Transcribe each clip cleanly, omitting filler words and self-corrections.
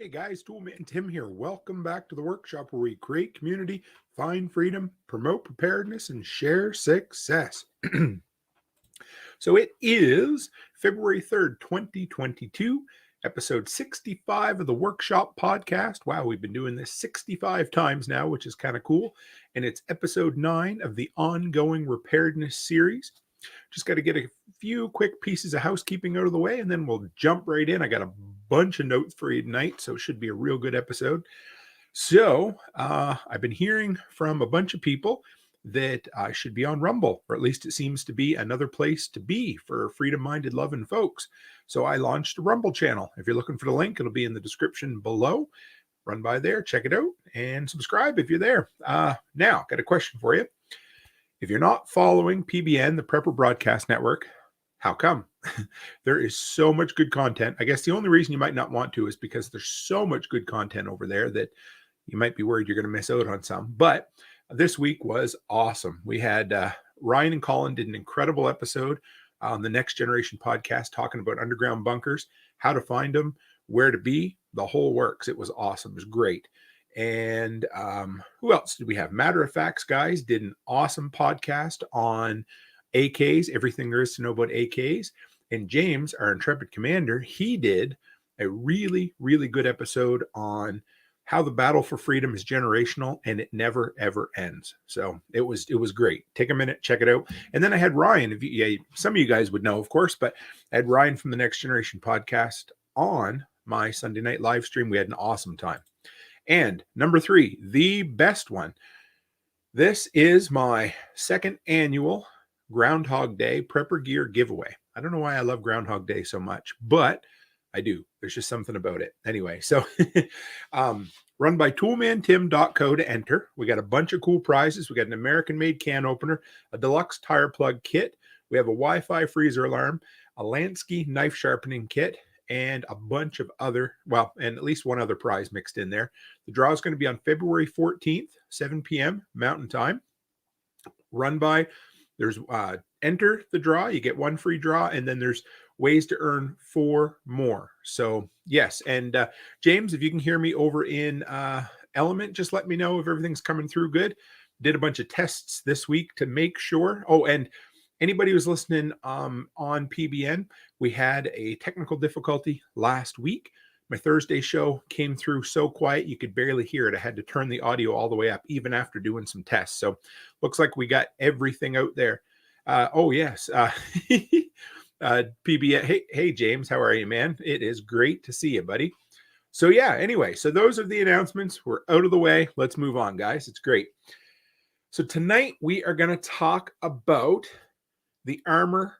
Hey guys, Toolman Tim here. Welcome back to the workshop where we create community, find freedom, promote preparedness, and share success. So it is February 3rd, 2022, episode 65 of the Workshop podcast. Wow, we've been doing this 65 times now, which is kind of cool. And it's episode 9 of the ongoing Repairedness series. Just got to get a few quick pieces of housekeeping out of the way, and then we'll jump right in. I got a bunch of notes for you tonight, so it should be a real good episode. So I've been hearing from a bunch of people that I should be on Rumble, or at least it seems to be another place to be for freedom-minded, loving folks. So I launched a Rumble channel. If you're looking for the link, it'll be in the description below. Run by there, check it out, and subscribe if you're there. Now, got a question for you. If you're not following PBN, the Prepper Broadcast Network, how come? There is so much good content. I guess the only reason you might not want to is because there's so much good content over there that you might be worried you're going to miss out on some. But this week was awesome. We had Ryan and Colin did an incredible episode on the Next Generation podcast talking about underground bunkers, how to find them, where to be, the whole works. It was awesome. It was great. And who else did we have? Matter of Facts guys did an awesome podcast on AKs, everything there is to know about AKs. And James, our intrepid commander, he did a really, really good episode on how the battle for freedom is generational and it never, ever ends. So it was great. Take a minute, check it out. And then I had Ryan. Some of you guys would know, of course, but I had Ryan from the Next Generation podcast on my Sunday night live stream. We had an awesome time. And number 3, the best one. This is my second annual Groundhog Day Prepper Gear giveaway. I don't know why I love Groundhog Day so much, but I do. There's just something about it. Anyway, so run by toolmantim.co to enter. We got a bunch of cool prizes. We got an American-made can opener, a deluxe tire plug kit. We have a Wi-Fi freezer alarm, a Lansky knife sharpening kit, and a bunch of other, and at least one other prize mixed in there. The draw is going to be on February 14th, 7 p.m. Mountain Time. There's enter the draw, you get one free draw, and then there's ways to earn 4 more. So yes, and James, if you can hear me over in Element, just let me know if everything's coming through good. Did a bunch of tests this week to make sure. Oh, and anybody who's listening on PBN, we had a technical difficulty last week. My Thursday show came through so quiet you could barely hear it. I had to turn the audio all the way up, even after doing some tests. So looks like we got everything out there. Yes. PBN. Hey, James, how are you, man? It is great to see you, buddy. So yeah, anyway, so those are the announcements. We're out of the way. Let's move on, guys. It's great. So tonight we are going to talk about the armor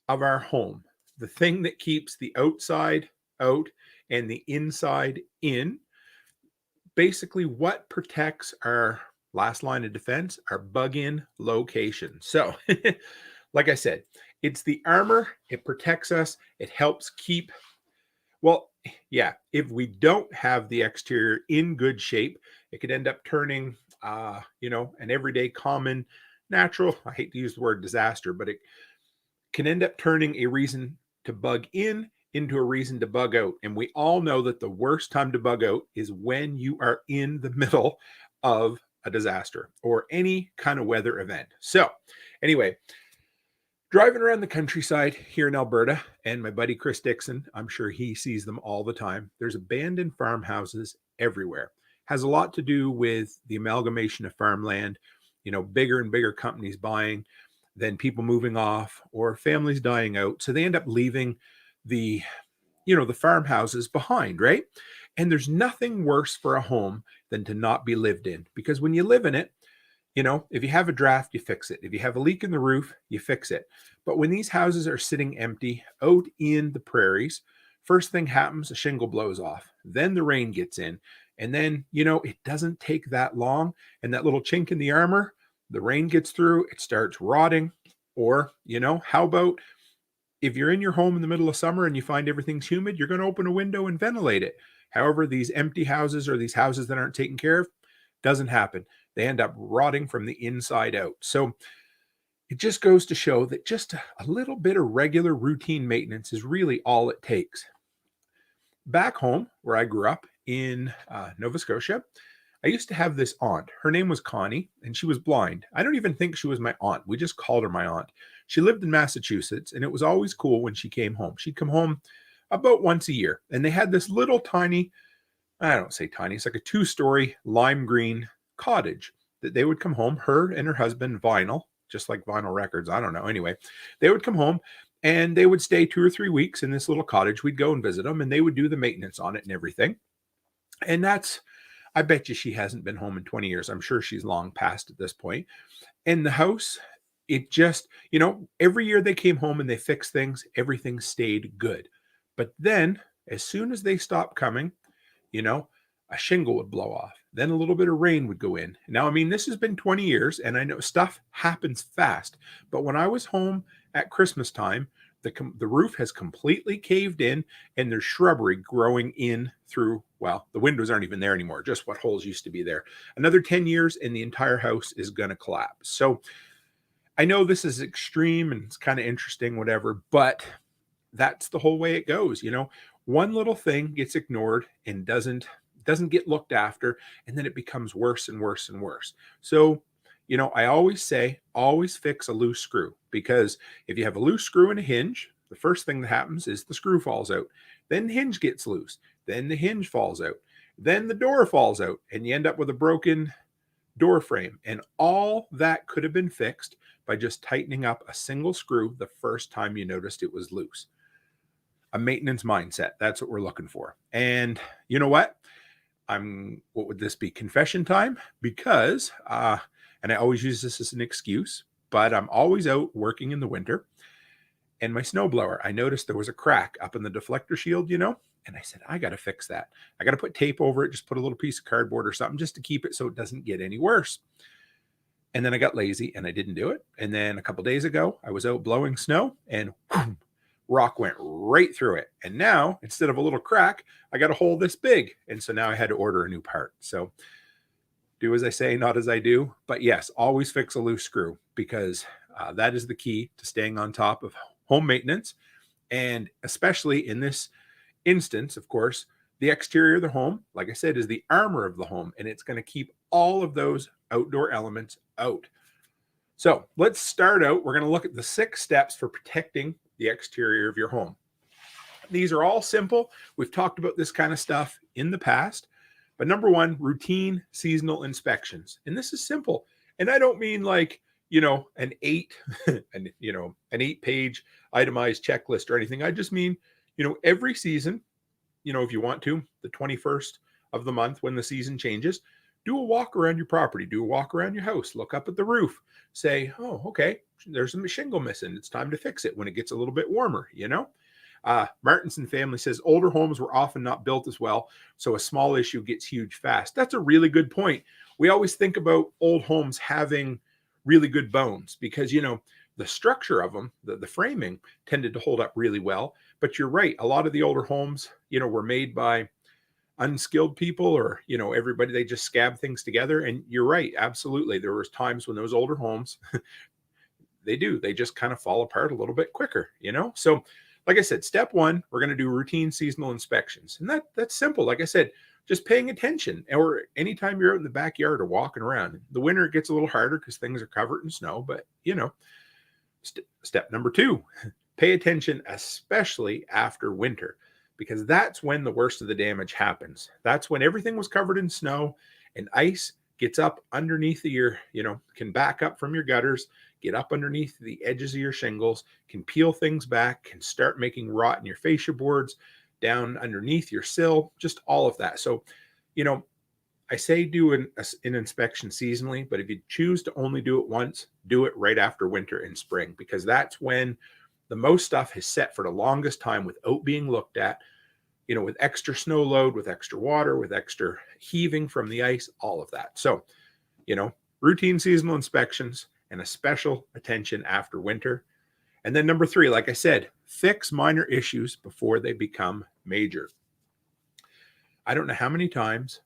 of our home, the thing that keeps the outside out and the inside in. Basically, what protects our last line of defense, our bug-in location. So, like I said, it's the armor. It protects us. It helps keep, if we don't have the exterior in good shape, it could end up turning, an everyday common natural, I hate to use the word disaster, but it can end up turning a reason to bug in into a reason to bug out. And we all know that the worst time to bug out is when you are in the middle of a disaster or any kind of weather event. So anyway, driving around the countryside here in Alberta, and my buddy Chris Dixon, I'm sure he sees them all the time. There's abandoned farmhouses everywhere. Has a lot to do with the amalgamation of farmland, bigger and bigger companies buying, then people moving off or families dying out. So they end up leaving the farmhouses behind, right? And there's nothing worse for a home than to not be lived in, because when you live in it, if you have a draft, you fix it. If you have a leak in the roof, you fix it. But when these houses are sitting empty out in the prairies, first thing happens, a shingle blows off. Then the rain gets in. And then, it doesn't take that long. And that little chink in the armor, the rain gets through, it starts rotting. Or, how about if you're in your home in the middle of summer and you find everything's humid, you're going to open a window and ventilate it. However, these empty houses or these houses that aren't taken care of, doesn't happen. They end up rotting from the inside out. So it just goes to show that just a little bit of regular routine maintenance is really all it takes. Back home, where I grew up in Nova Scotia, I used to have this aunt. Her name was Connie, and she was blind. I don't even think she was my aunt. We just called her my aunt. She lived in Massachusetts, and it was always cool when she came home. She'd come home about once a year, and they had this little tiny, I don't say tiny, it's like a 2-story lime green cottage that they would come home, her and her husband, Vinyl, just like Vinyl Records. I don't know. Anyway, they would come home and they would stay 2 or 3 weeks in this little cottage. We'd go and visit them, and they would do the maintenance on it and everything. And I bet you she hasn't been home in 20 years. I'm sure she's long past at this point. And the house, it just, every year they came home and they fixed things, everything stayed good. But then as soon as they stopped coming, a shingle would blow off. Then a little bit of rain would go in. Now, I mean, this has been 20 years, and I know stuff happens fast. But when I was home at Christmas time, the roof has completely caved in, and there's shrubbery growing in through, well, the windows aren't even there anymore, just what holes used to be there. Another 10 years, and the entire house is going to collapse. So I know this is extreme, and it's kind of interesting, whatever, but that's the whole way it goes. One little thing gets ignored and doesn't get looked after, and then it becomes worse and worse and worse. So, I always say, always fix a loose screw, because if you have a loose screw in a hinge, the first thing that happens is the screw falls out. Then the hinge gets loose. Then the hinge falls out. Then the door falls out, and you end up with a broken door frame. And all that could have been fixed by just tightening up a single screw the first time you noticed it was loose. A maintenance mindset. That's what we're looking for. And you know what? What would this be? Confession time? Because, and I always use this as an excuse, but I'm always out working in the winter, and my snowblower, I noticed there was a crack up in the deflector shield, and I said, I got to fix that. I got to put tape over it, just put a little piece of cardboard or something just to keep it so it doesn't get any worse. And then I got lazy and I didn't do it. And then a couple days ago, I was out blowing snow, and whoom, rock went right through it. And now, instead of a little crack, I got a hole this big. And so now I had to order a new part. So do as I say, not as I do. But yes, always fix a loose screw, because that is the key to staying on top of home maintenance. And especially in this instance, of course, the exterior of the home, like I said, is the armor of the home, and it's going to keep all of those outdoor elements out. So let's start out. We're going to look at the 6 steps for protecting the exterior of your home. These are all simple. We've talked about this kind of stuff in the past. But number 1, routine seasonal inspections. And this is simple. And I don't mean like, an 8-page itemized checklist or anything. I just mean, every season, if you want to, the 21st of the month when the season changes, do a walk around your property, do a walk around your house, look up at the roof, say, oh, okay, there's a shingle missing. It's time to fix it when it gets a little bit warmer, Martinson family says older homes were often not built as well, so a small issue gets huge fast. That's a really good point. We always think about old homes having really good bones because, the structure of them, the framing tended to hold up really well. But you're right. A lot of the older homes, were made by unskilled people or, everybody, they just scab things together. And you're right. Absolutely. There was times when those older homes, they just kind of fall apart a little bit quicker, So like I said, step 1, we're going to do routine seasonal inspections. And that's simple. Like I said, just paying attention, or anytime you're out in the backyard or walking around. The winter, it gets a little harder because things are covered in snow, but step number 2, pay attention, especially after winter, because that's when the worst of the damage happens. That's when everything was covered in snow and ice gets up underneath your, can back up from your gutters, get up underneath the edges of your shingles, can peel things back, can start making rot in your fascia boards, down underneath your sill, just all of that. So, I say do an inspection seasonally, but if you choose to only do it once, do it right after winter and spring, because that's when the most stuff is set for the longest time without being looked at, with extra snow load, with extra water, with extra heaving from the ice, all of that. So, routine seasonal inspections and a special attention after winter. And then number 3, like I said, fix minor issues before they become major. I don't know how many times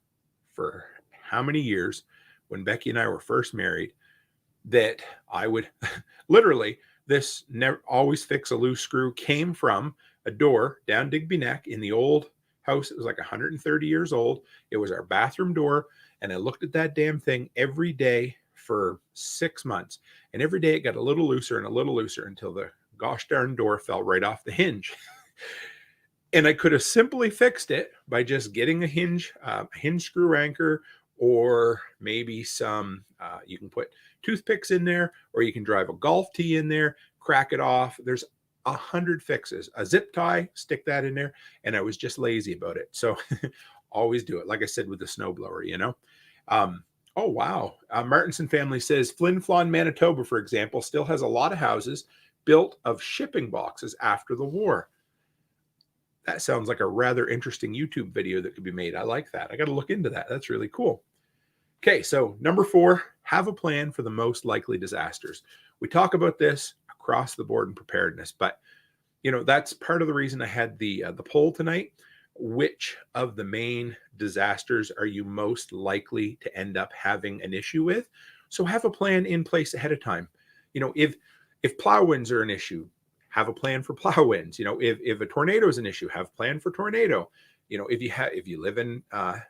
for how many years when Becky and I were first married that I would literally, this never always fix a loose screw came from a door down Digby Neck in the old house that was like 130 years old. It was our bathroom door. And I looked at that damn thing every day for 6 months. And every day it got a little looser and a little looser until the gosh darn door fell right off the hinge. And I could have simply fixed it by just getting a hinge screw anchor, or maybe some, you can put toothpicks in there, or you can drive a golf tee in there, crack it off. There's 100 fixes. A zip tie, stick that in there. And I was just lazy about it. So always do it. Like I said, with the snowblower, you know. Oh, wow. Martinson family says Flin Flon, Manitoba, for example, still has a lot of houses built of shipping boxes after the war. That sounds like a rather interesting YouTube video that could be made. I like that. I got to look into that. That's really cool. Okay, so number 4, have a plan for the most likely disasters. We talk about this across the board in preparedness, but you know, that's part of the reason I had the poll tonight. Which of the main disasters are you most likely to end up having an issue with? So have a plan in place ahead of time. You know, if plow winds are an issue, have a plan for plow winds. You know, if a tornado is an issue, have a plan for tornado. You know, if you live in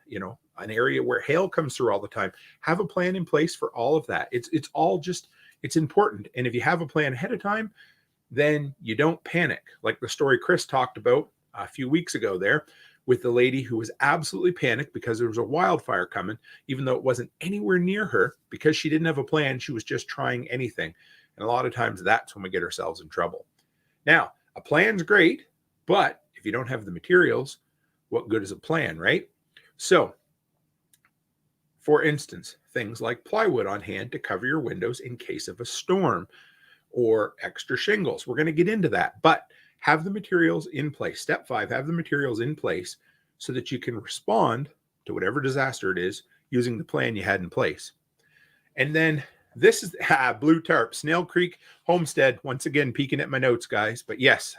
you know, an area where hail comes through all the time, have a plan in place for all of that. It's all just, it's important. And if you have a plan ahead of time, then you don't panic. Like the story Chris talked about a few weeks ago there with the lady who was absolutely panicked because there was a wildfire coming, even though it wasn't anywhere near her, because she didn't have a plan. She was just trying anything. And a lot of times that's when we get ourselves in trouble. Now, a plan's great, but if you don't have the materials, what good is a plan, right? So, for instance, things like plywood on hand to cover your windows in case of a storm, or extra shingles. We're going to get into that, but have the materials in place. Step 5, have the materials in place so that you can respond to whatever disaster it is using the plan you had in place. And then this is Blue Tarp, Snail Creek Homestead. Once again, peeking at my notes, guys. But yes,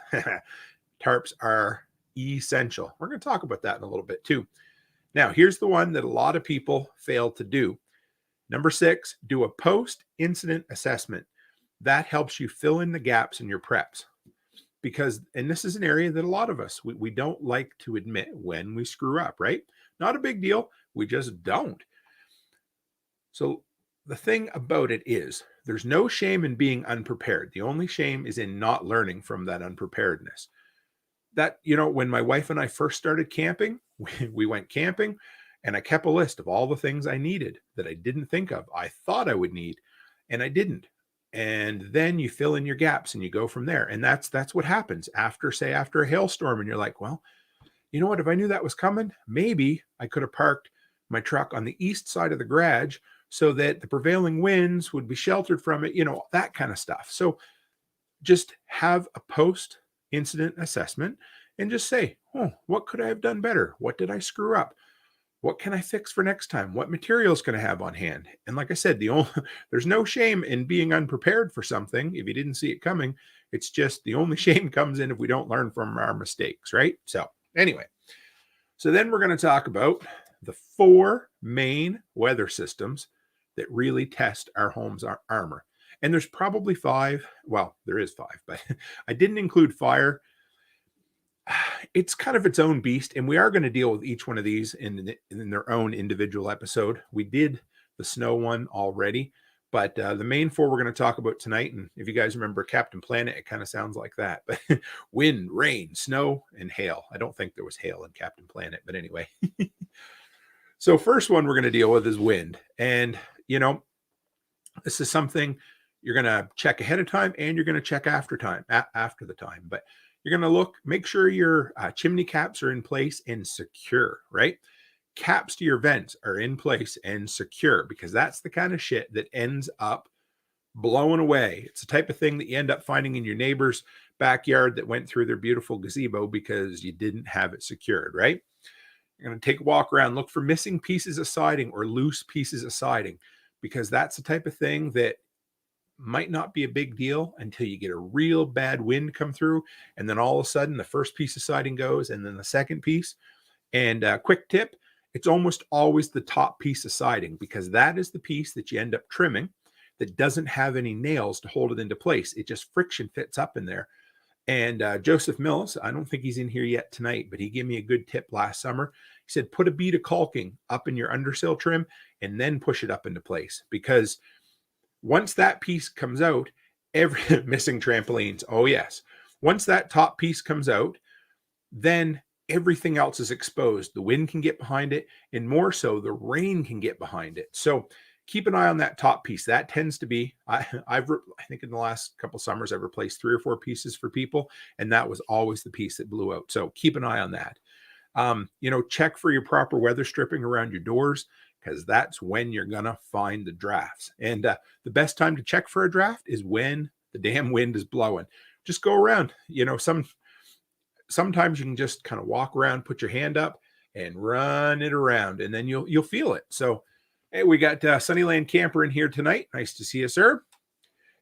tarps are essential. We're going to talk about that in a little bit too. Now, here's the one that a lot of people fail to do. Number 6, do a post-incident assessment. That helps you fill in the gaps in your preps. Because, and this is an area that a lot of us, we don't like to admit when we screw up, right? Not a big deal. We just don't. So the thing about it is there's no shame in being unprepared. The only shame is in not learning from that unpreparedness. That, you know, when my wife and I first started camping, we went camping and I kept a list of all the things I needed that I didn't think of. I thought I would need, and I didn't. And then you fill in your gaps and you go from there. And that's what happens after a hailstorm. And you're like, well, you know what? If I knew that was coming, maybe I could have parked my truck on the east side of the garage so that the prevailing winds would be sheltered from it, you know, that kind of stuff. So just have a post-incident assessment and just say, oh, what could I have done better? What did I screw up? What can I fix for next time? What materials can I have on hand? And like I said, there's no shame in being unprepared for something if you didn't see it coming. It's just the only shame comes in if we don't learn from our mistakes, right? So anyway, so then we're going to talk about the 4 main weather systems that really test our home's armor. And there's probably 5. Well, there is 5, but I didn't include fire. It's kind of its own beast, and we are going to deal with each one of these in their own individual episode. We did the snow one already, but the main 4 we're going to talk about tonight, and if you guys remember Captain Planet, it kind of sounds like that. But wind, rain, snow, and hail. I don't think there was hail in Captain Planet, but anyway. So first one we're going to deal with is wind. And, you know, this is something you're going to check ahead of time, and you're going to check after the time. But you're going to make sure your chimney caps are in place and secure, right? Caps to your vents are in place and secure, because that's the kind of shit that ends up blowing away. It's the type of thing that you end up finding in your neighbor's backyard that went through their beautiful gazebo because you didn't have it secured, right? You're going to take a walk around, look for missing pieces of siding or loose pieces of siding, because that's the type of thing that might not be a big deal until you get a real bad wind come through, and then all of a sudden the first piece of siding goes, and then the second piece. And quick tip, it's almost always the top piece of siding, because that is the piece that you end up trimming that doesn't have any nails to hold it into place. It just friction fits up in there. And Joseph Mills, I don't think he's in here yet tonight, but he gave me a good tip last summer. He said, put a bead of caulking up in your undersill trim and then push it up into place, because once that piece comes out, every missing trampolines. Oh yes. Once that top piece comes out, then everything else is exposed. The wind can get behind it, and more so, the rain can get behind it. So keep an eye on that top piece. That tends to be, I think in the last couple summers, I've replaced 3 or 4 pieces for people, and that was always the piece that blew out. So keep an eye on that. Check for your proper weather stripping around your doors, because that's when you're going to find the drafts. And the best time to check for a draft is when the damn wind is blowing. Just go around. Sometimes you can just kind of walk around, put your hand up and run it around, and then you'll feel it. So, hey, we got Sunnyland Camper in here tonight. Nice to see you, sir.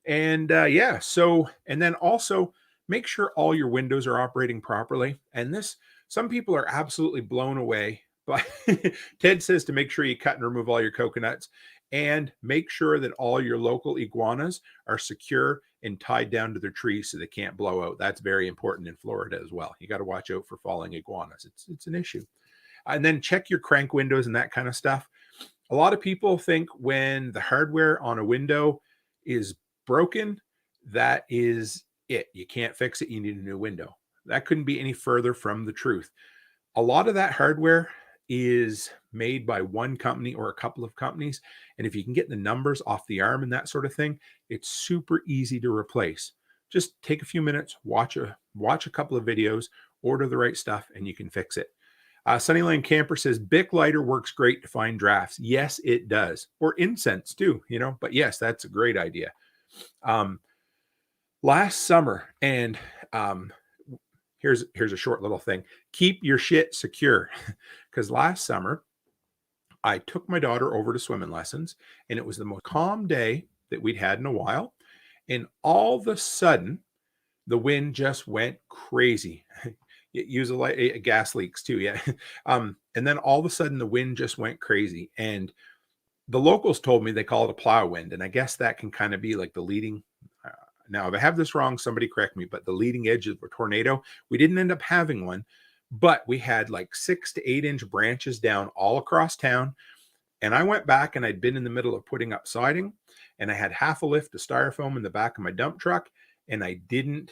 And and then also make sure all your windows are operating properly. And some people are absolutely blown away. But Ted says to make sure you cut and remove all your coconuts, and make sure that all your local iguanas are secure and tied down to their trees so they can't blow out. That's very important in Florida as well. You got to watch out for falling iguanas. It's an issue. And then check your crank windows and that kind of stuff. A lot of people think when the hardware on a window is broken, that is it. You can't fix it. You need a new window. That couldn't be any further from the truth. A lot of that hardware is made by one company or a couple of companies. And if you can get the numbers off the arm and that sort of thing, it's super easy to replace. Just take a few minutes, watch a couple of videos, order the right stuff, and you can fix it. Sunnyland Camper says, Bic lighter works great to find drafts. Yes, it does. Or incense too, but yes, that's a great idea. Last summer, and here's a short little thing. Keep your shit secure. Because last summer, I took my daughter over to swimming lessons, and it was the most calm day that we'd had in a while. And all of a sudden, the wind just went crazy. Use gas leaks too, yeah. And then all of a sudden, the wind just went crazy. And the locals told me they call it a plow wind. And I guess that can kind of be like the leading. Now, if I have this wrong, somebody correct me, but the leading edge of a tornado, we didn't end up having one, but we had like 6 to 8 inch branches down all across town. And I went back, and I'd been in the middle of putting up siding, and I had half a lift of styrofoam in the back of my dump truck, and I didn't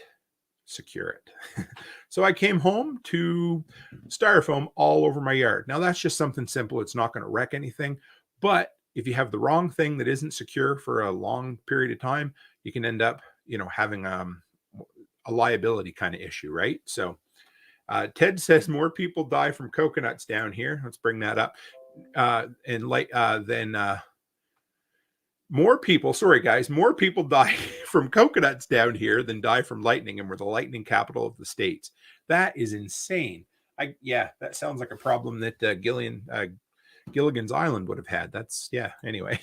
secure it. So I came home to styrofoam all over my yard. Now that's just something simple. It's not going to wreck anything, but if you have the wrong thing that isn't secure for a long period of time, you can end up, having a liability kind of issue, right? So Ted says more people die from coconuts down here. Let's bring that up. More people die from coconuts down here than die from lightning, and we're the lightning capital of the states. That is insane. That sounds like a problem that Gilligan's Island would have had. Anyway.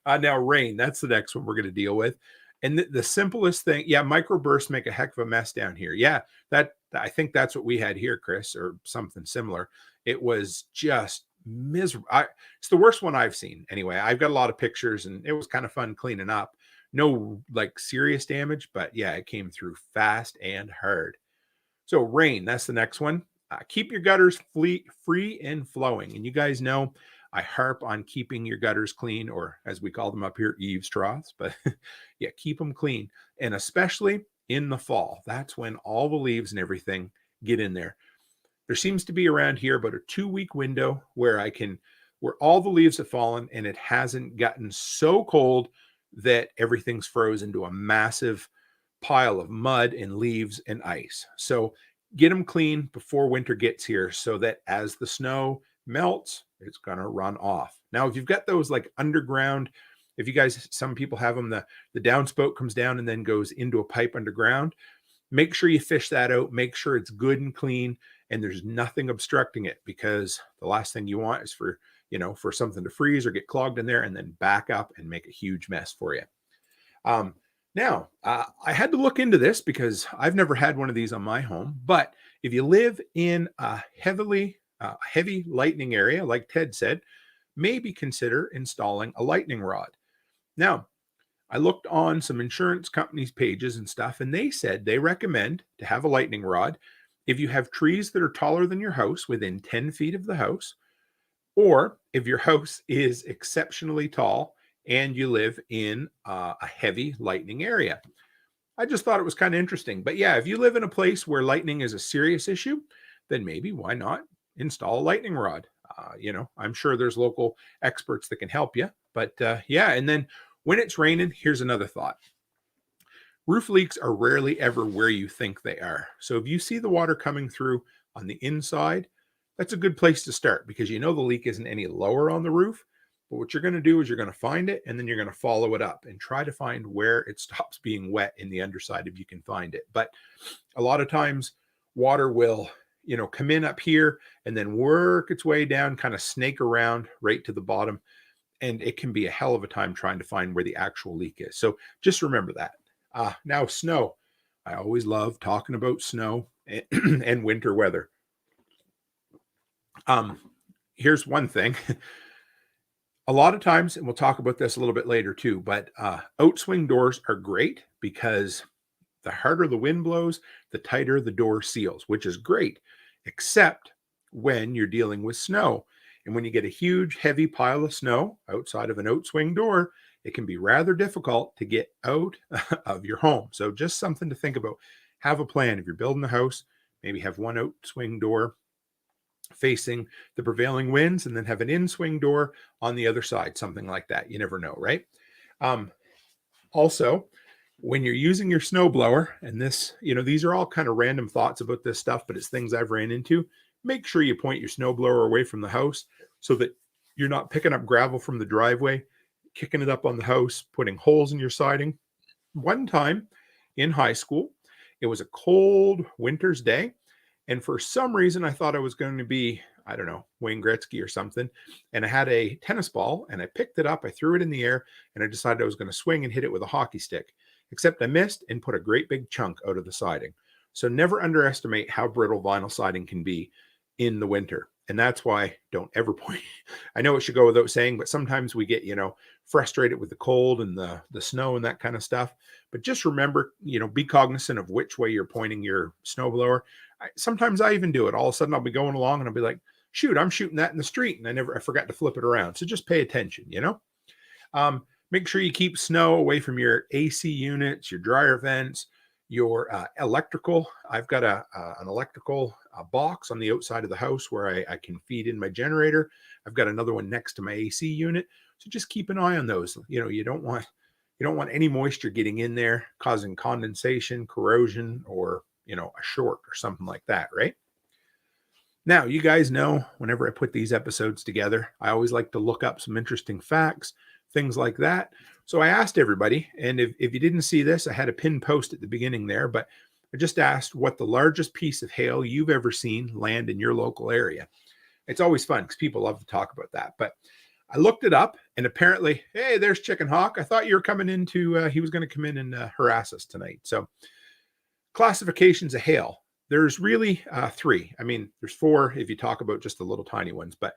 Now rain, that's the next one we're going to deal with. And the simplest thing, microbursts make a heck of a mess down here. I think that's what we had here, Chris, or something similar. It was just miserable. It's the worst one I've seen. Anyway, I've got a lot of pictures, and it was kind of fun cleaning up. No like serious damage, but it came through fast and hard. So rain, that's the next one. Keep your gutters free and flowing. And you guys know I harp on keeping your gutters clean, or as we call them up here, eaves troughs. But keep them clean. And especially in the fall, that's when all the leaves and everything get in there. There seems to be around here about a 2-week window where all the leaves have fallen, and it hasn't gotten so cold that everything's frozen to a massive pile of mud and leaves and ice. So get them clean before winter gets here, so that as the snow melts, it's going to run off. Now, if you've got those like underground, some people have them, the downspout comes down and then goes into a pipe underground. Make sure you fish that out. Make sure it's good and clean, and there's nothing obstructing it, because the last thing you want is for something to freeze or get clogged in there and then back up and make a huge mess for you. Now, I had to look into this because I've never had one of these on my home, but if you live in a heavy lightning area, like Ted said, maybe consider installing a lightning rod. Now, I looked on some insurance companies' pages and stuff, and they said they recommend to have a lightning rod if you have trees that are taller than your house within 10 feet of the house, or if your house is exceptionally tall and you live in a heavy lightning area. I just thought it was kind of interesting. But yeah, if you live in a place where lightning is a serious issue, then maybe why not install a lightning rod? I'm sure there's local experts that can help you. But yeah, and then when it's raining, here's another thought. Roof leaks are rarely ever where you think they are. So if you see the water coming through on the inside, that's a good place to start because the leak isn't any lower on the roof. But what you're going to do is you're going to find it and then you're going to follow it up and try to find where it stops being wet in the underside if you can find it. But a lot of times water will, come in up here and then work its way down, kind of snake around right to the bottom. And it can be a hell of a time trying to find where the actual leak is. So just remember that. Now, snow. I always love talking about snow and winter weather. Here's one thing. A lot of times, and we'll talk about this a little bit later too, but outswing doors are great because the harder the wind blows, the tighter the door seals, which is great, except when you're dealing with snow. And when you get a huge, heavy pile of snow outside of an outswing door, it can be rather difficult to get out of your home. So just something to think about. Have a plan. If you're building a house, maybe have one outswing door facing the prevailing winds and then have an in-swing door on the other side, something like that. You never know, right? Also, when you're using your snowblower, and this, these are all kind of random thoughts about this stuff, but it's things I've ran into. Make sure you point your snowblower away from the house so that you're not picking up gravel from the driveway, kicking it up on the house, putting holes in your siding. One time in high school, it was a cold winter's day. And for some reason, I thought I was going to be, I don't know, Wayne Gretzky or something. And I had a tennis ball and I picked it up, I threw it in the air, and I decided I was going to swing and hit it with a hockey stick. Except I missed and put a great big chunk out of the siding. So never underestimate how brittle vinyl siding can be in the winter. And that's why don't ever point. I know it should go without saying, but sometimes we get, frustrated with the cold and the snow and that kind of stuff. But just remember, be cognizant of which way you're pointing your snowblower. Sometimes I even do it. All of a sudden I'll be going along and I'll be like, shoot, I'm shooting that in the street. And I forgot to flip it around. So just pay attention, Make sure you keep snow away from your AC units, your dryer vents, your electrical. I've got an electrical box on the outside of the house where I can feed in my generator. I've got another one next to my AC unit. So just keep an eye on those. You don't want any moisture getting in there, causing condensation, corrosion, or, a short or something like that, right? Now, you guys know whenever I put these episodes together, I always like to look up some interesting facts, things like that. So I asked everybody, and if you didn't see this, I had a pinned post at the beginning there, but I just asked what the largest piece of hail you've ever seen land in your local area. It's always fun because people love to talk about that. But I looked it up, and apparently, hey, there's Chicken Hawk. I thought you were coming into, he was going to come in and harass us tonight. So classifications of hail. There's really three. I mean, there's four if you talk about just the little tiny ones, but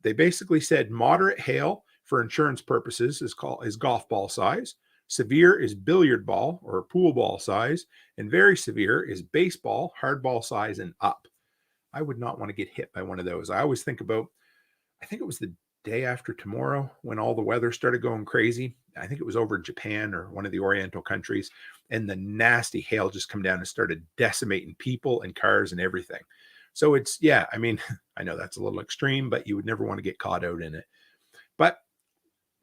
they basically said moderate hail for insurance purposes is golf ball size. Severe is billiard ball or pool ball size, and very severe is baseball, hardball size, and up. I would not want to get hit by one of those. I always think about, I think it was the day after tomorrow when all the weather started going crazy. I think it was over in Japan or one of the Oriental countries, and the nasty hail just come down and started decimating people and cars and everything. So it's, yeah, I mean, I know that's a little extreme, but you would never want to get caught out in it. But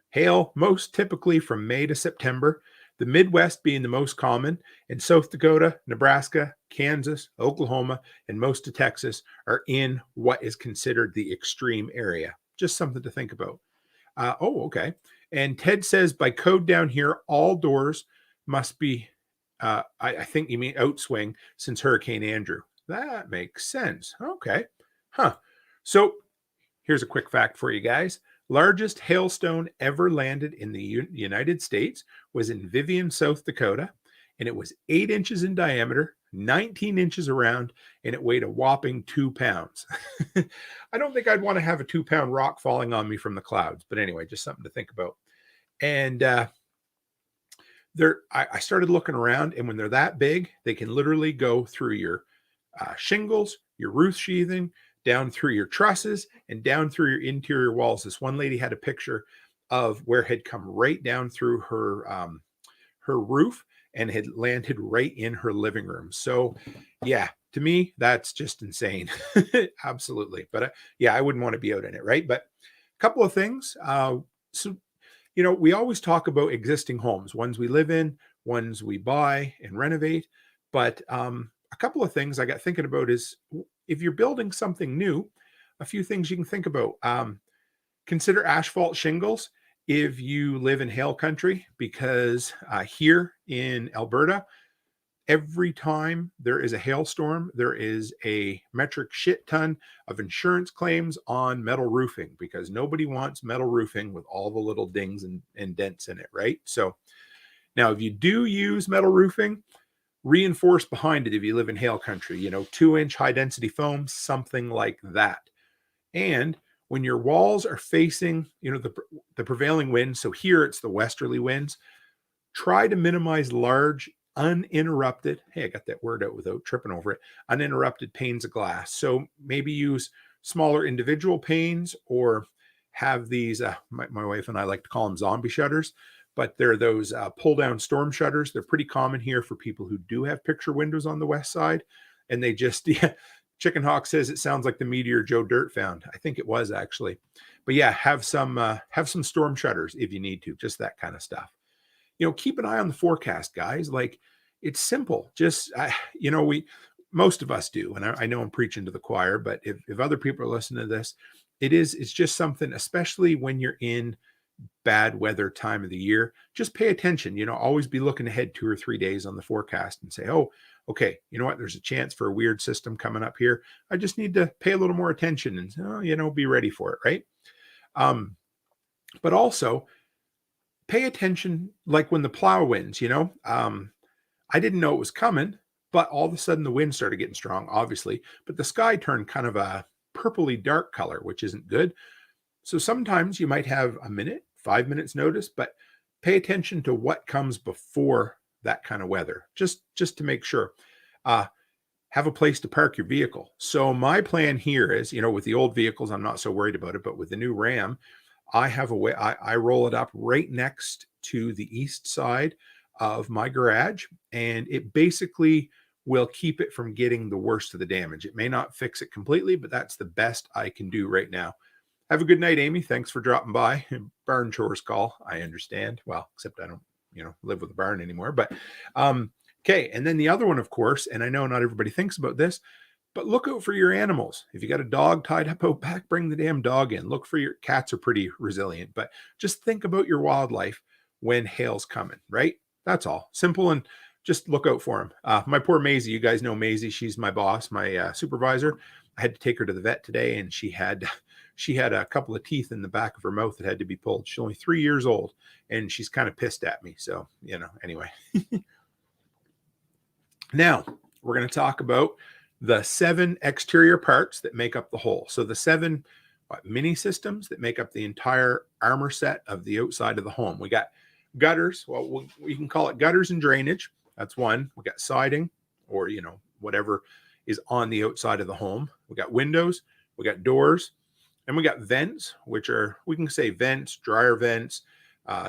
hail most typically from May to September, the Midwest being the most common, and South Dakota, Nebraska, Kansas, Oklahoma, and most of Texas are in what is considered the extreme area. Just something to think about. Okay. And Ted says by code down here, all doors must be, I think you mean outswing since Hurricane Andrew. That makes sense. Okay. So here's a quick fact for you guys. Largest hailstone ever landed in the United States was in Vivian, South Dakota, and it was 8 inches in diameter, 19 inches around, and it weighed a whopping 2 pounds. I don't think I'd want to have a 2-pound rock falling on me from the clouds, but anyway, just something to think about. And I started looking around, and when they're that big, they can literally go through your shingles, your roof sheathing, down through your trusses, and down through your interior walls. This one lady had a picture of where it had come right down through her roof and had landed right in her living room. So yeah, to me, that's just insane. Absolutely. But yeah, I wouldn't want to be out in it, right? But a couple of things. So, we always talk about existing homes, ones we live in, ones we buy and renovate. But a couple of things I got thinking about is, if you're building something new, a few things you can think about. Consider asphalt shingles if you live in hail country, because here in Alberta, every time there is a hailstorm, there is a metric shit ton of insurance claims on metal roofing, because nobody wants metal roofing with all the little dings and dents in it, right? So now, if you do use metal roofing, reinforce behind it if you live in hail country, 2-inch high density foam, something like that. And when your walls are facing, the prevailing wind, so here it's the westerly winds, try to minimize large, uninterrupted, hey, I got that word out without tripping over it, uninterrupted panes of glass. So maybe use smaller individual panes, or have these, my wife and I like to call them zombie shutters, but they're those pull down storm shutters. They're pretty common here for people who do have picture windows on the west side. And they just, yeah, Chicken Hawk says it sounds like the meteor Joe Dirt found. I think it was, actually. But yeah, have some storm shutters if you need to, just that kind of stuff. Keep an eye on the forecast, guys. Like, it's simple. Just, most of us do. And I know I'm preaching to the choir, but if other people are listening to this, it's just something, especially when you're in bad weather time of the year, just pay attention. Always be looking ahead 2 or 3 days on the forecast and say, oh, okay, you know what? There's a chance for a weird system coming up here. I just need to pay a little more attention and, be ready for it. Right. But also, pay attention, like when the plow winds, I didn't know it was coming, but all of a sudden the wind started getting strong, obviously, but the sky turned kind of a purpley dark color, which isn't good. So sometimes you might have a minute, 5 minutes notice, but pay attention to what comes before that kind of weather, just to make sure. Have a place to park your vehicle. So my plan here is, with the old vehicles, I'm not so worried about it, but with the new Ram, I have a way, I roll it up right next to the east side of my garage, and it basically will keep it from getting the worst of the damage. It may not fix it completely, but that's the best I can do right now. Have a good night, Amy. Thanks for dropping by. Barn chores call, I understand. Well, except I don't, live with a barn anymore. But okay. And then the other one, of course, and I know not everybody thinks about this, but look out for your animals. If you got a dog tied up out back, bring the damn dog in. Look for your cats are pretty resilient, but just think about your wildlife when hail's coming, right? That's all. Simple, and just look out for them. My poor Maisie, you guys know Maisie. She's my boss, my supervisor. I had to take her to the vet today, and she had a couple of teeth in the back of her mouth that had to be pulled. She's only 3 years old, and she's kind of pissed at me. So, anyway. Now, we're going to talk about the 7 exterior parts that make up the whole. So the 7 mini systems that make up the entire Armour set of the outside of the home. We got gutters. Well, we can call it gutters and drainage. That's one. We got siding, or, whatever is on the outside of the home. We got windows. We got doors. And we got vents, which are, we can say vents, dryer vents,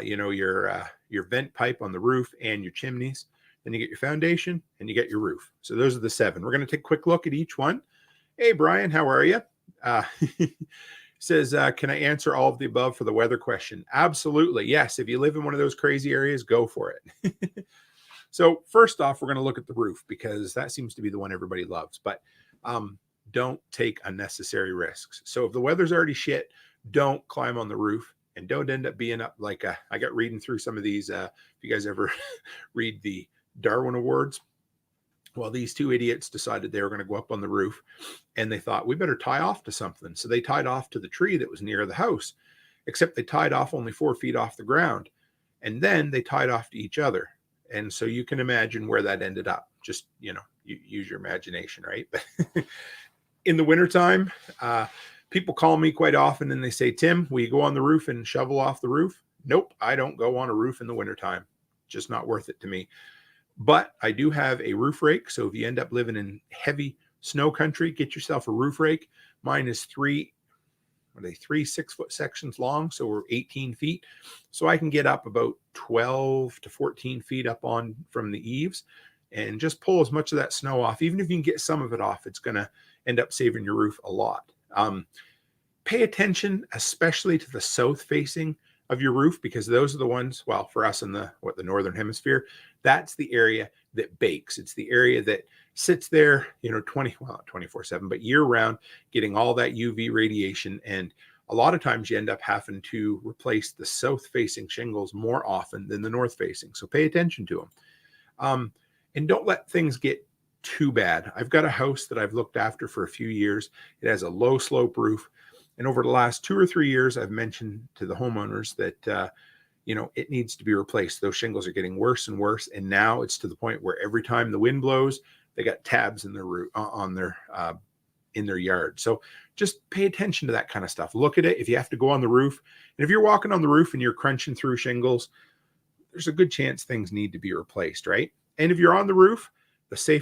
your vent pipe on the roof and your chimneys. Then you get your foundation and you get your roof. So those are the 7. We're going to take a quick look at each one. Hey, Brian, how are you? Says, can I answer all of the above for the weather question? Absolutely. Yes. If you live in one of those crazy areas, go for it. So first off, we're going to look at the roof, because that seems to be the one everybody loves. But don't take unnecessary risks. So if the weather's already shit, don't climb on the roof, and don't end up being up like I got reading through some of these. If you guys ever read the Darwin Awards, well, these 2 idiots decided they were going to go up on the roof, and they thought, we better tie off to something. So they tied off to the tree that was near the house, except they tied off only 4 feet off the ground. And then they tied off to each other. And so you can imagine where that ended up. Just, you use your imagination, right? In the wintertime, people call me quite often and they say, Tim, will you go on the roof and shovel off the roof? Nope, I don't go on a roof in the wintertime. just not worth it to me. But I do have a roof rake. So if you end up living in heavy snow country, get yourself a roof rake. Mine is three 6-foot sections long. So we're 18 feet. So I can get up about 12 to 14 feet up on from the eaves and just pull as much of that snow off. Even if you can get some of it off, it's going to end up saving your roof a lot. Pay attention, especially to the south facing of your roof, because those are the ones, well, for us in the northern hemisphere, that's the area that bakes. It's the area that sits there, 24/7, but year round, getting all that UV radiation. And a lot of times you end up having to replace the south facing shingles more often than the north facing. So pay attention to them. And don't let things get too bad. I've got a house that I've looked after for a few years. It has a low slope roof. And over the last 2 or 3 years, I've mentioned to the homeowners that, it needs to be replaced. Those shingles are getting worse and worse. And now it's to the point where every time the wind blows, they got tabs in their roof, in their yard. So just pay attention to that kind of stuff. Look at it. If you have to go on the roof, and if you're walking on the roof and you're crunching through shingles, there's a good chance things need to be replaced, right? And if you're on the roof,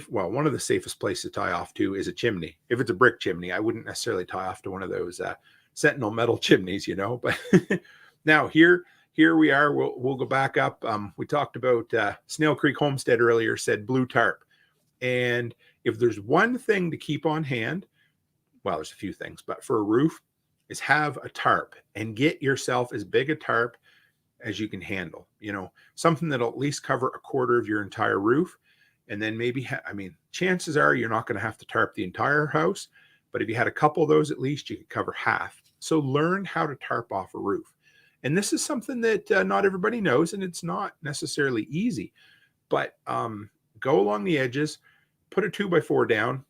one of the safest places to tie off to is a chimney. If it's a brick chimney, I wouldn't necessarily tie off to one of those Sentinel metal chimneys, But now here we are. We'll go back up. We talked about Snail Creek Homestead earlier, said blue tarp. And if there's one thing to keep on hand, well, there's a few things, but for a roof, is have a tarp and get yourself as big a tarp as you can handle. Something that'll at least cover a quarter of your entire roof. And then maybe, chances are you're not going to have to tarp the entire house, but if you had a couple of those, at least you could cover half. So learn how to tarp off a roof. And this is something that not everybody knows, and it's not necessarily easy, but go along the edges, put a 2x4 down,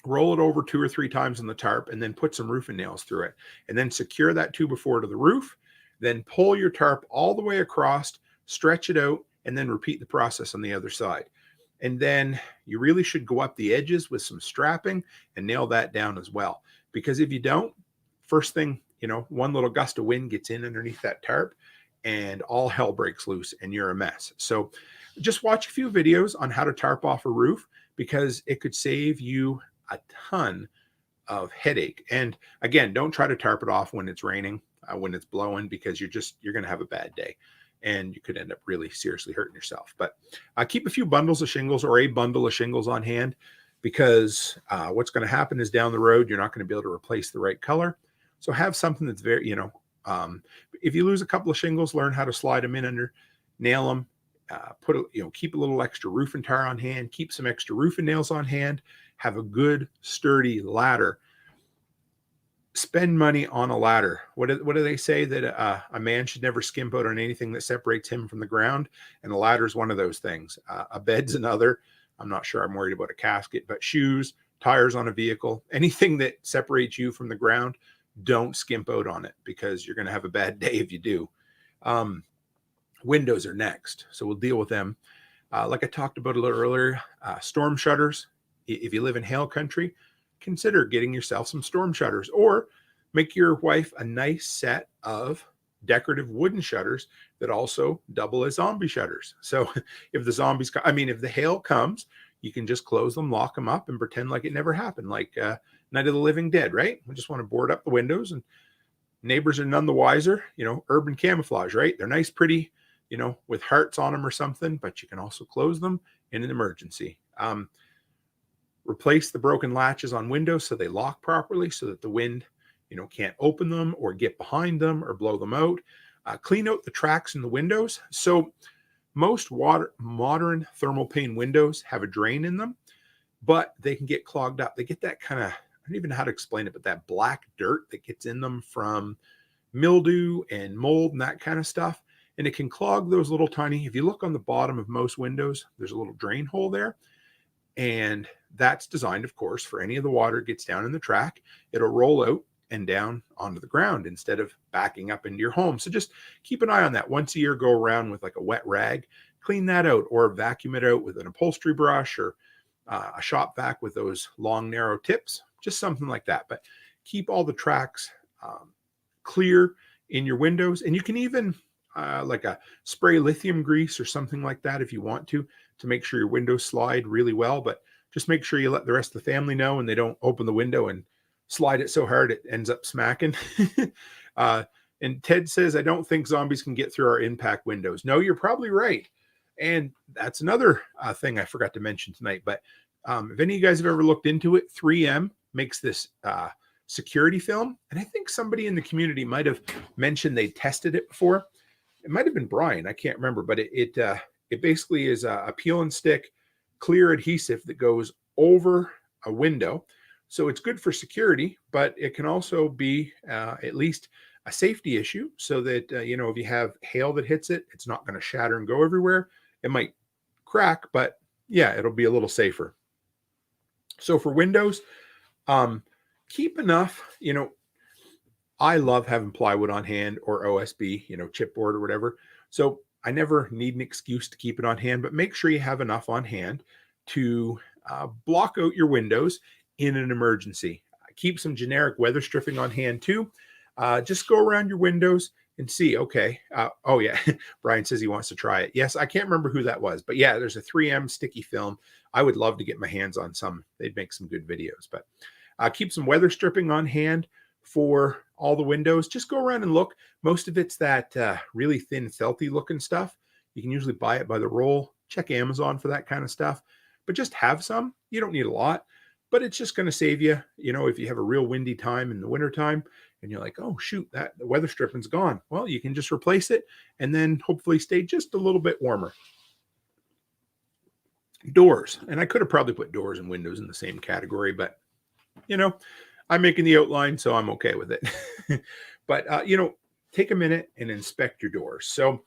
roll it over 2 or 3 times on the tarp, and then put some roofing nails through it, and then secure that 2x4 to the roof. Then pull your tarp all the way across, stretch it out, and then repeat the process on the other side. And then you really should go up the edges with some strapping and nail that down as well. Because if you don't, first thing, one little gust of wind gets in underneath that tarp and all hell breaks loose and you're a mess. So just watch a few videos on how to tarp off a roof, because it could save you a ton of headache. And again, don't try to tarp it off when it's raining, when it's blowing, because you're going to have a bad day. And you could end up really seriously hurting yourself. But keep a few bundles of shingles or a bundle of shingles on hand, because what's going to happen is down the road, you're not going to be able to replace the right color. So have something that's very, if you lose a couple of shingles, learn how to slide them in under, nail them, keep a little extra roofing tar on hand, keep some extra roofing nails on hand, have a good sturdy ladder. Spend money on a ladder. What do they say? That a man should never skimp out on anything that separates him from the ground, and a ladder is one of those things. A bed's another. I'm not sure I'm worried about a casket, but shoes, tires on a vehicle, anything that separates you from the ground, don't skimp out on it, because you're going to have a bad day if you do. Windows are next, so we'll deal with them. Like I talked about a little earlier, storm shutters. If you live in hail country, consider getting yourself some storm shutters, or make your wife a nice set of decorative wooden shutters that also double as zombie shutters. So if the zombies, if the hail comes, you can just close them, lock them up, and pretend like it never happened, like Night of the Living Dead, right? We just want to board up the windows, and neighbors are none the wiser. Urban camouflage, right? They're nice, pretty, with hearts on them or something, but you can also close them in an emergency. Replace the broken latches on windows so they lock properly, so that the wind, can't open them or get behind them or blow them out. Clean out the tracks in the windows. So most modern thermal pane windows have a drain in them, but they can get clogged up. They get that kind of, I don't even know how to explain it, but that black dirt that gets in them from mildew and mold and that kind of stuff. And it can clog those little tiny, if you look on the bottom of most windows, there's a little drain hole there. And that's designed, of course, for any of the water gets down in the track, it'll roll out and down onto the ground instead of backing up into your home. So just keep an eye on that. Once a year, go around with like a wet rag, clean that out, or vacuum it out with an upholstery brush, or a shop vac with those long, narrow tips, just something like that. But keep all the tracks clear in your windows. And you can even, like a spray lithium grease or something like that if you want to make sure your windows slide really well. But just make sure you let the rest of the family know and they don't open the window and slide it so hard it ends up smacking. And Ted says, I don't think zombies can get through our impact windows. No, you're probably right. And that's another thing I forgot to mention tonight. But if any of you guys have ever looked into it, 3M makes this security film. And I think somebody in the community might have mentioned they tested it before. It might have been Brian. I can't remember. But it basically is a peel and stick clear adhesive that goes over a window. So it's good for security, but it can also be at least a safety issue so that, if you have hail that hits it, it's not going to shatter and go everywhere. It might crack, but yeah, it'll be a little safer. So for windows, keep enough, I love having plywood on hand or OSB, chipboard or whatever. So I never need an excuse to keep it on hand, but make sure you have enough on hand to block out your windows in an emergency. Keep some generic weather stripping on hand too. Just go around your windows and see, okay. Oh yeah, Brian says he wants to try it. Yes, I can't remember who that was, but yeah, there's a 3M sticky film. I would love to get my hands on some. They'd make some good videos, but keep some weather stripping on hand for all the windows. Just go around and look. Most of it's that really thin, felty looking stuff. You can usually buy it by the roll. Check Amazon for that kind of stuff, but just have some. You don't need a lot, but it's just going to save you, if you have a real windy time in the wintertime and you're like, oh shoot, the weather stripping's gone. Well, you can just replace it and then hopefully stay just a little bit warmer. Doors. And I could have probably put doors and windows in the same category, but I'm making the outline, so I'm okay with it. But, take a minute and inspect your doors. So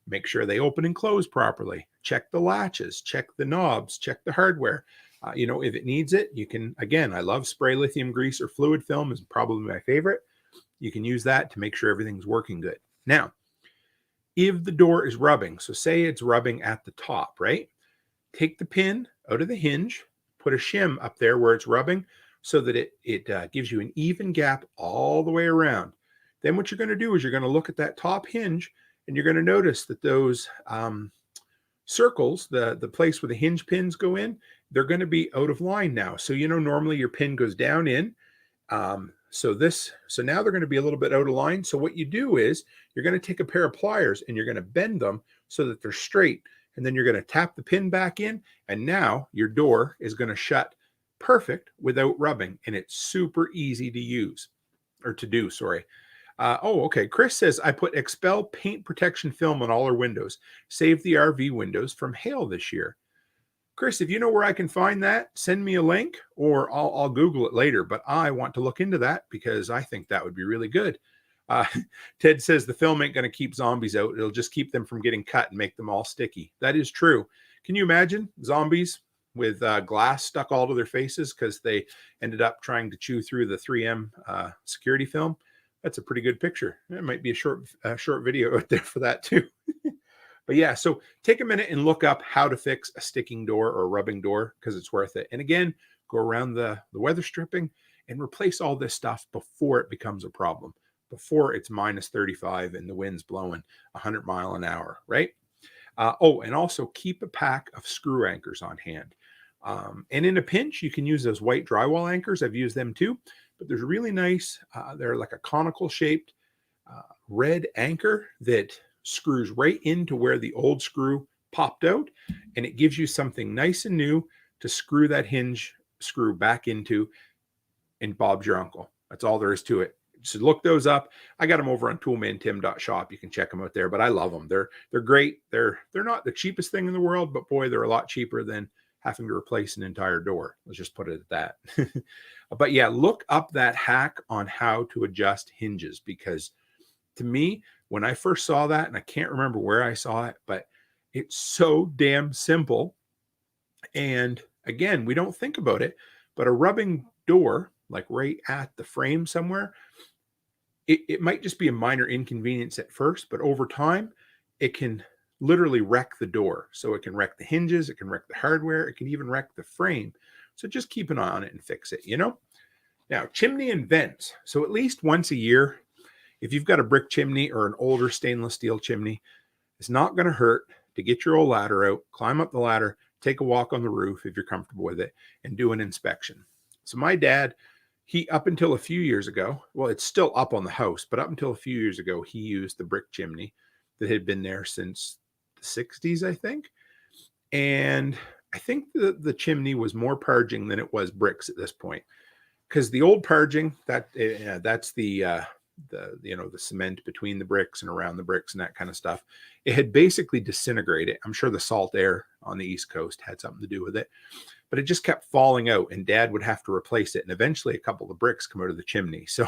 make sure they open and close properly. Check the latches, check the knobs, check the hardware. If it needs it, you can, again, I love spray lithium grease or fluid film is probably my favorite. You can use that to make sure everything's working good. Now, if the door is rubbing, so say it's rubbing at the top, right? Take the pin out of the hinge, put a shim up there where it's rubbing so that it gives you an even gap all the way around. Then what you're going to do is you're going to look at that top hinge and you're going to notice that those circles, the place where the hinge pins go in, they're going to be out of line now. So, normally your pin goes down in. So now they're going to be a little bit out of line. So what you do is you're going to take a pair of pliers and you're going to bend them so that they're straight. And then you're going to tap the pin back in. And now your door is going to shut perfect without rubbing. And it's super easy to use or to do, sorry. Okay. Chris says, I put Expel paint protection film on all our windows. Save the RV windows from hail this year. Chris, if you know where I can find that, send me a link or I'll Google it later. But I want to look into that because I think that would be really good. Ted says the film ain't going to keep zombies out. It'll just keep them from getting cut and make them all sticky. That is true. Can you imagine zombies with glass stuck all to their faces because they ended up trying to chew through the 3M security film? That's a pretty good picture. There might be a short video out there for that too. But yeah, so take a minute and look up how to fix a sticking door or a rubbing door because it's worth it. And again, go around the weather stripping and replace all this stuff before it becomes a problem, before it's minus 35 and the wind's blowing 100 miles an hour, right? And also keep a pack of screw anchors on hand. And in a pinch, you can use those white drywall anchors. I've used them too, but there's really nice, they're like a conical shaped red anchor that screws right into where the old screw popped out. And it gives you something nice and new to screw that hinge screw back into, and Bob's your uncle. That's all there is to it. So look those up. I got them over on toolmantim.shop. You can check them out there, but I love them. They're great. They're not the cheapest thing in the world, but boy, they're a lot cheaper than having to replace an entire door. Let's just put it at that. But yeah, look up that hack on how to adjust hinges, because to me, when I first saw that, and I can't remember where I saw it, but it's so damn simple. And again, we don't think about it, but a rubbing door, like right at the frame somewhere, it might just be a minor inconvenience at first, but over time, it can literally wreck the door. So it can wreck the hinges, it can wreck the hardware, it can even wreck the frame. So just keep an eye on it and fix it, Now, chimney and vents. So at least once a year, if you've got a brick chimney or an older stainless steel chimney, it's not going to hurt to get your old ladder out, climb up the ladder, take a walk on the roof if you're comfortable with it, and do an inspection. So my dad, he, up until a few years ago, well, it's still up on the house, but up until a few years ago, he used the brick chimney that had been there since the 60s, I think. And I think the chimney was more parging than it was bricks at this point, because the old parging, that's the cement between the bricks and around the bricks and that kind of stuff. It had basically disintegrated. I'm sure the salt air on the East Coast had something to do with it, but it just kept falling out, and Dad would have to replace it. And eventually a couple of bricks come out of the chimney. So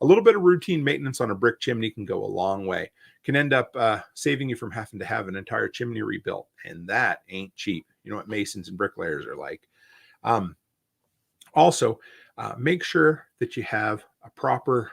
a little bit of routine maintenance on a brick chimney can go a long way. Can end up saving you from having to have an entire chimney rebuilt. And that ain't cheap. You know what masons and bricklayers are like. Also, make sure that you have a proper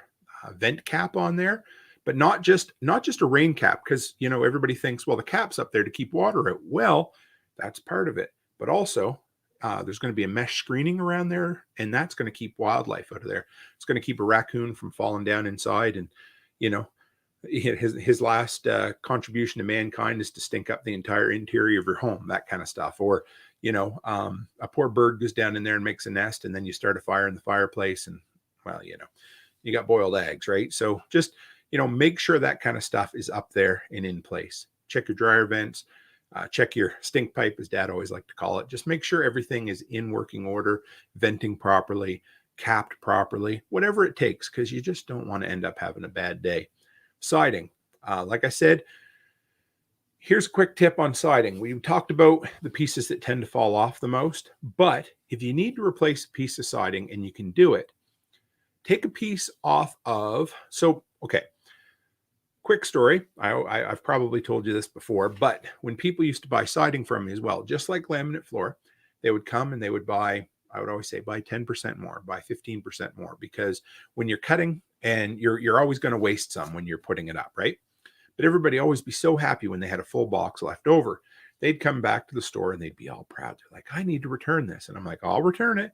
vent cap on there, but not just a rain cap, because everybody thinks, well, the cap's up there to keep water out. Well, that's part of it, but also there's going to be a mesh screening around there, and that's going to keep wildlife out of there. It's going to keep a raccoon from falling down inside, and his last contribution to mankind is to stink up the entire interior of your home, that kind of stuff. Or a poor bird goes down in there and makes a nest, and then you start a fire in the fireplace, and well, you got boiled eggs, right? So just, make sure that kind of stuff is up there and in place. Check your dryer vents, check your stink pipe, as Dad always liked to call it. Just make sure everything is in working order, venting properly, capped properly, whatever it takes, because you just don't want to end up having a bad day. Siding. Like I said, here's a quick tip on siding. We talked about the pieces that tend to fall off the most, but if you need to replace a piece of siding and you can do it, take a piece off of, quick story. I've probably told you this before, but when people used to buy siding from me as well, just like laminate floor, they would come and they would buy, I would always say, buy 10% more, buy 15% more, because when you're cutting, and you're always going to waste some when you're putting it up, right? But everybody always be so happy when they had a full box left over. They'd come back to the store and they'd be all proud. They're like, I need to return this. And I'm like, I'll return it.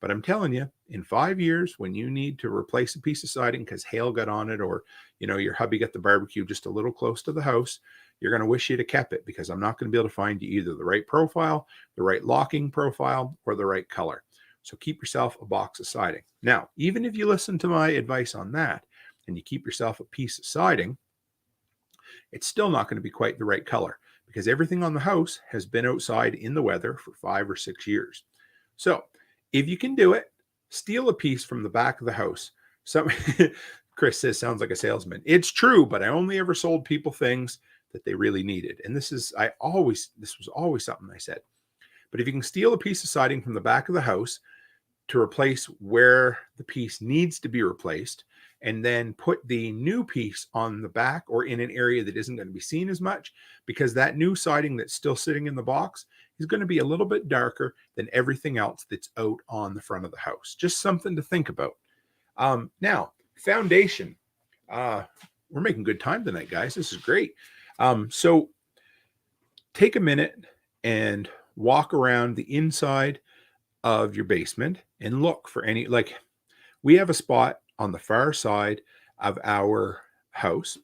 But I'm telling you, in 5 years, when you need to replace a piece of siding because hail got on it, or your hubby got the barbecue just a little close to the house, you're going to wish you'd have kept it, because I'm not going to be able to find you either the right profile, the right locking profile, or the right color. So keep yourself a box of siding. Now, even if you listen to my advice on that and you keep yourself a piece of siding, it's still not going to be quite the right color, because everything on the house has been outside in the weather for 5 or 6 years. So if you can do it, steal a piece from the back of the house. Chris says, sounds like a salesman. It's true, but I only ever sold people things that they really needed. And this was always something I said. But if you can steal a piece of siding from the back of the house to replace where the piece needs to be replaced, and then put the new piece on the back or in an area that isn't going to be seen as much, because that new siding that's still sitting in the box is going to be a little bit darker than everything else that's out on the front of the house. Just something to think about. Now, foundation. We're making good time tonight, guys. This is great. So take a minute and walk around the inside of your basement and look for any, we have a spot on the far side of our house.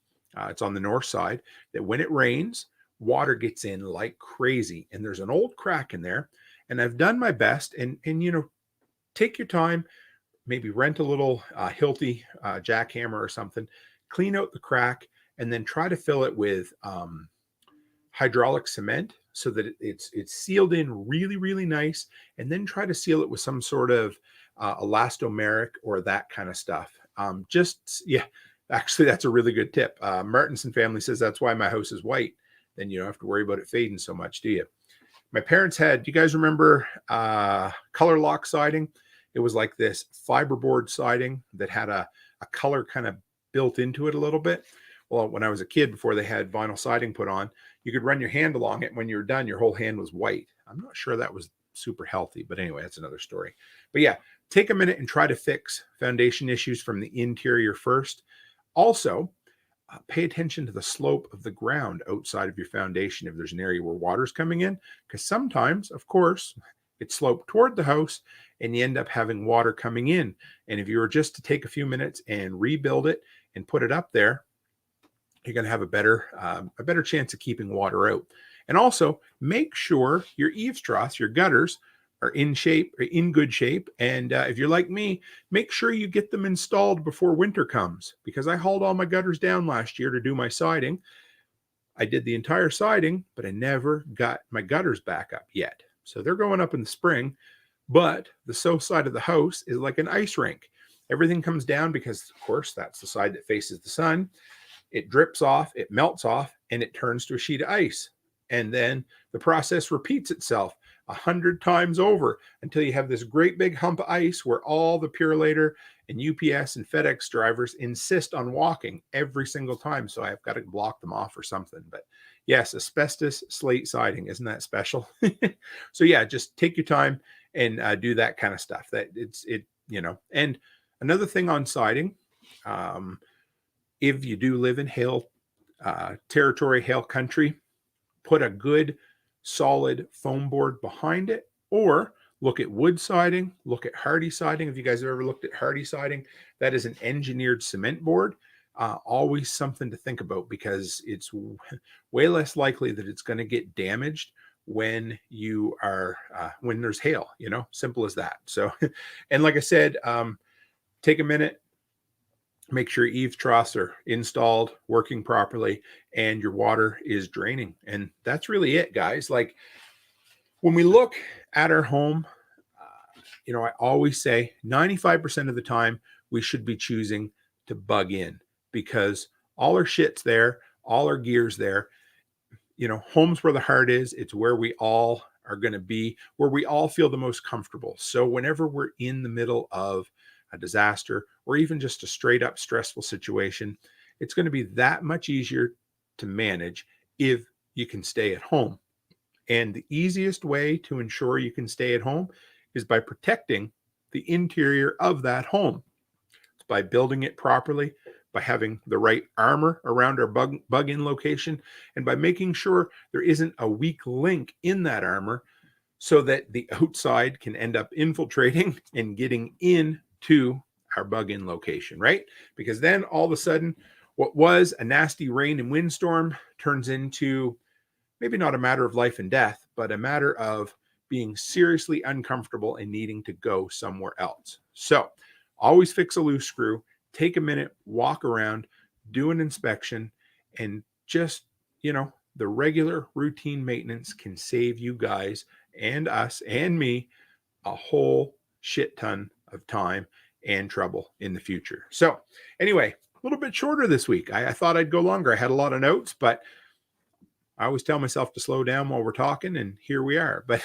It's on the north side, that when it rains, water gets in like crazy, and there's an old crack in there. And I've done my best, and take your time, maybe rent a little Hilti jackhammer or something, clean out the crack, and then try to fill it with hydraulic cement so that it's sealed in really, really nice, and then try to seal it with some sort of elastomeric or that kind of stuff. Actually, that's a really good tip. Martinson family says that's why my house is white. Then you don't have to worry about it fading so much, do you? My parents had, do you guys remember color lock siding? It was like this fiberboard siding that had a color kind of built into it a little bit. Well, when I was a kid, before they had vinyl siding put on, you could run your hand along it. When you were done, your whole hand was white. I'm not sure that was super healthy, but anyway, that's another story. But yeah, take a minute and try to fix foundation issues from the interior first. Also, pay attention to the slope of the ground outside of your foundation if there's an area where water's coming in, because sometimes, of course, it's sloped toward the house and you end up having water coming in. And if you were just to take a few minutes and rebuild it and put it up there, you're going to have a better chance of keeping water out. And also make sure your eaves troughs, your gutters, are in good shape. And if you're like me, make sure you get them installed before winter comes, because I hauled all my gutters down last year to do my siding. I did the entire siding, but I never got my gutters back up yet. So they're going up in the spring, but the south side of the house is like an ice rink. Everything comes down because, of course, that's the side that faces the sun. It drips off, it melts off, and it turns to a sheet of ice. And then the process repeats itself 100 times over until you have this great big hump of ice where all the Purolator and UPS and FedEx drivers insist on walking every single time. So I've got to block them off or something. But yes, asbestos slate siding, isn't that special? So yeah, just take your time and do that kind of stuff. And another thing on siding, if you do live in hail territory, hail country, put a good solid foam board behind it, or look at wood siding, look at hardy siding. If you guys have ever looked at hardy siding, that is an engineered cement board. Always something to think about, because it's way less likely that it's going to get damaged when when there's hail, simple as that. So, and like I said, take a minute, make sure eaves troughs are installed, working properly, and your water is draining. And that's really it, guys. Like, when we look at our home, I always say 95% of the time we should be choosing to bug in, because all our shit's there, all our gear's there. Home's where the heart is. It's where we all are going to be, where we all feel the most comfortable. So whenever we're in the middle of a disaster, or even just a straight up stressful situation, it's going to be that much easier to manage if you can stay at home. And the easiest way to ensure you can stay at home is by protecting the interior of that home. It's by building it properly, by having the right armor around our bug in location, and by making sure there isn't a weak link in that armor so that the outside can end up infiltrating and getting into our bug in location, right? Because then all of a sudden, what was a nasty rain and windstorm turns into maybe not a matter of life and death, but a matter of being seriously uncomfortable and needing to go somewhere else. So always fix a loose screw, take a minute, walk around, do an inspection, and just, the regular routine maintenance can save you guys and us and me a whole shit ton of time and trouble in the future. So anyway, a little bit shorter this week. I thought I'd go longer. I had a lot of notes, but I always tell myself to slow down while we're talking, and here we are. But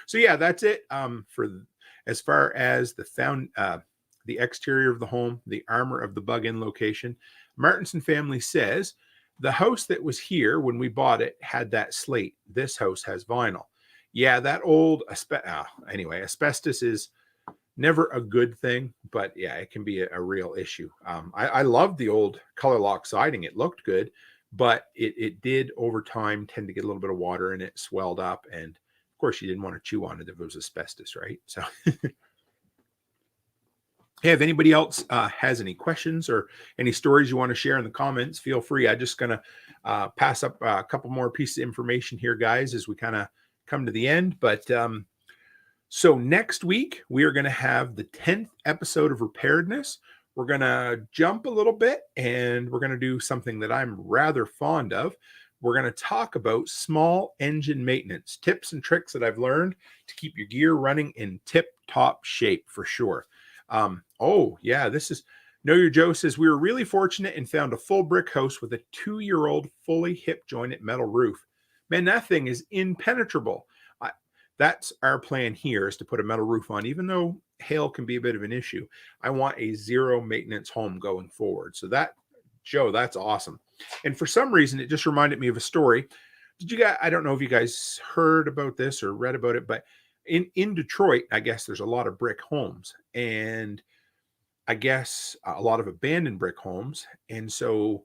so yeah, that's it for as far as the exterior of the home, the armor of the bug in location. Martinson family says the house that was here when we bought it had that slate. This house has vinyl. Yeah, that old asbestos is never a good thing, but yeah, it can be a real issue. I love the old color lock siding. It looked good, but it did over time tend to get a little bit of water in it, swelled up, and of course you didn't want to chew on it if it was asbestos, right? So hey, if anybody else has any questions or any stories you want to share in the comments, feel free. I'm just going to pass up a couple more pieces of information here, guys, as we kind of come to the end. But so next week, we are going to have the 10th episode of Repairedness. We're going to jump a little bit, and we're going to do something that I'm rather fond of. We're going to talk about small engine maintenance, tips and tricks that I've learned to keep your gear running in tip-top shape for sure. This is Know Your Joe says, we were really fortunate and found a full brick house with a 2-year-old fully hip jointed metal roof. Man, that thing is impenetrable. That's our plan here, is to put a metal roof on. Even though hail can be a bit of an issue, I want a zero maintenance home going forward. So that, Joe, that's awesome. And for some reason, it just reminded me of a story. I don't know if you guys heard about this or read about it, but in Detroit, I guess there's a lot of brick homes, and I guess a lot of abandoned brick homes. And so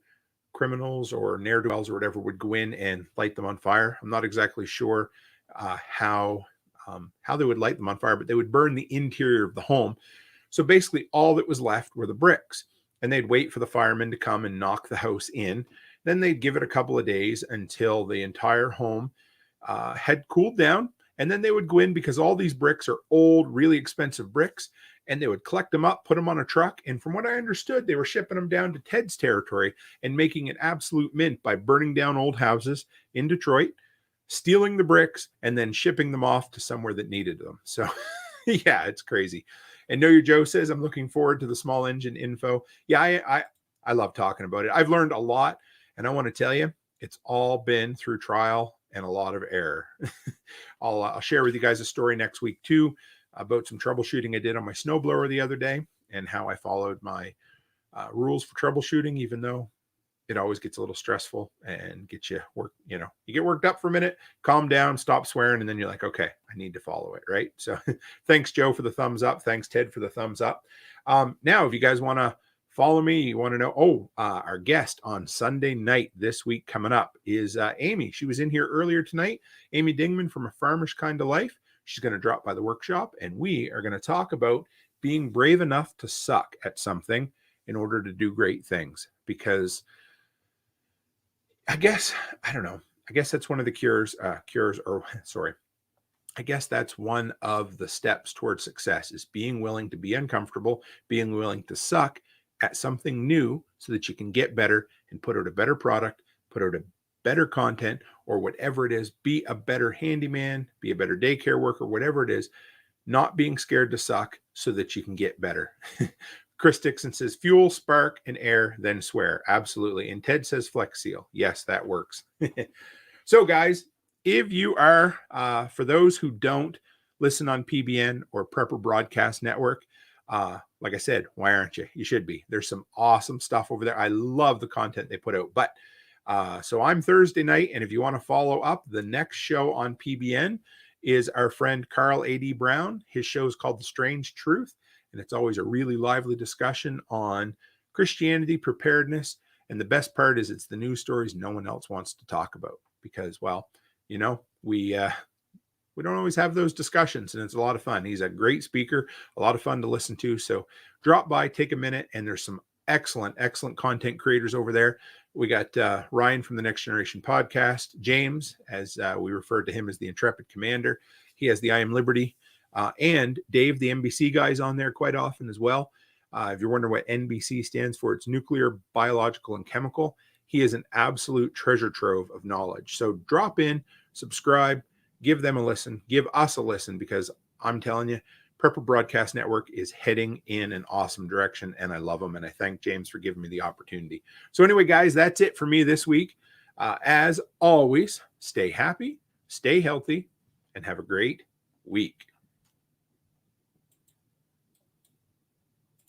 criminals or ne'er-do-wells or whatever would go in and light them on fire. I'm not exactly sure how how they would light them on fire, but they would burn the interior of the home. So basically all that was left were the bricks, and they'd wait for the firemen to come and knock the house in. Then they'd give it a couple of days until the entire home had cooled down. And then they would go in, because all these bricks are old, really expensive bricks, and they would collect them up, put them on a truck. And from what I understood, they were shipping them down to Ted's territory and making an absolute mint by burning down old houses in Detroit, stealing the bricks, and then shipping them off to somewhere that needed them. So yeah, it's crazy. And Know Your Joe says, I'm looking forward to the small engine info. Yeah, I love talking about it. I've learned a lot, and I want to tell you, it's all been through trial and a lot of error. I'll share with you guys a story next week too about some troubleshooting I did on my snowblower the other day, and how I followed my rules for troubleshooting, even though it always gets a little stressful and gets you you get worked up for a minute, calm down, stop swearing, and then you're like, okay, I need to follow it, right? So thanks, Joe, for the thumbs up. Thanks, Ted, for the thumbs up. Now, if you guys want to follow me, you want to know, our guest on Sunday night this week coming up is Amy. She was in here earlier tonight. Amy Dingman from A Farmer's Kind of Life. She's going to drop by the workshop, and we are going to talk about being brave enough to suck at something in order to do great things. Because I guess that's one of the I guess that's one of the steps towards success, is being willing to be uncomfortable, being willing to suck at something new so that you can get better and put out a better product, put out a better content, or whatever it is, be a better handyman, be a better daycare worker, whatever it is, not being scared to suck so that you can get better. Chris Dixon says, fuel, spark, and air, then swear. Absolutely. And Ted says Flex Seal. Yes, that works. So guys, if you are, for those who don't listen on PBN or Prepper Broadcast Network, like I said, why aren't you? You should be. There's some awesome stuff over there. I love the content they put out. But so I'm Thursday night, and if you want to follow up, the next show on PBN is our friend Carl A.D. Brown. His show is called The Strange Truth, and it's always a really lively discussion on Christianity, preparedness, and the best part is it's the news stories no one else wants to talk about, because, well, we don't always have those discussions, and it's a lot of fun. He's a great speaker, a lot of fun to listen to. So drop by, take a minute, and there's some excellent content creators over there. We got Ryan from the Next Generation Podcast, James, as we referred to him as the Intrepid Commander. He has the I Am Liberty, and Dave, the NBC guy, is on there quite often as well. If you're wondering what NBC stands for, it's nuclear, biological, and chemical. He is an absolute treasure trove of knowledge. So drop in, subscribe, give them a listen, give us a listen, because I'm telling you, Prepper Broadcast Network is heading in an awesome direction, and I love them, and I thank James for giving me the opportunity. So anyway, guys, that's it for me this week. As always, stay happy, stay healthy, and have a great week.